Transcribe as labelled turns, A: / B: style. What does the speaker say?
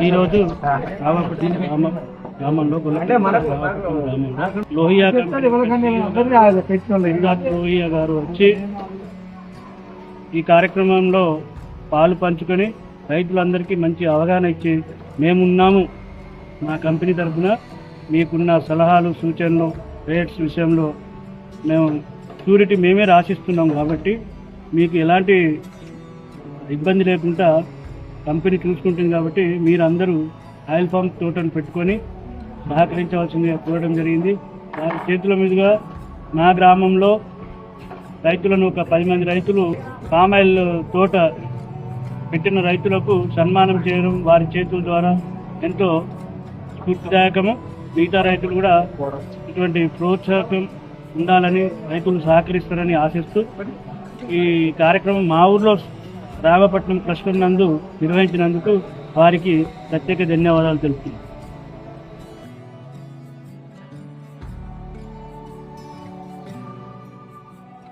A: ఈరోజు గ్రామంలో లోహియా లోహియా గారు వచ్చి ఈ కార్యక్రమంలో పాలు పంచుకొని రైతులందరికీ మంచి అవగాహన ఇచ్చి మేమున్నాము మా కంపెనీ తరఫున మీకున్న సలహాలు సూచనలు రేట్స్ విషయంలో మేము షూరిటీ మేమే రాసిస్తున్నాం కాబట్టి మీకు ఎలాంటి ఇబ్బంది లేకుండా కంపెనీ చూసుకుంటుంది కాబట్టి మీరందరూ ఆయిల్ ఫామ్ తోటను పెట్టుకొని సహకరించవలసిందిగా కోరడం జరిగింది. వారి చేతుల మీదుగా నా గ్రామంలో రైతులను ఒక 10 మంది రైతులు పామ్ ఆయిల్ తోట పెట్టిన రైతులకు సన్మానం చేయడం వారి చేతుల ద్వారా ఎంతో స్ఫూర్తిదాయకము. మిగతా రైతులు కూడా ఇటువంటి ప్రోత్సాహం ఉండాలని రైతులు సహకరిస్తారని ఆశిస్తూ ఈ కార్యక్రమం మా ఊర్లో రామపట్నం క్లస్టర్ నందు నిర్వహించినందుకు వారికి ప్రత్యేక ధన్యవాదాలు తెలుపుతున్నాను.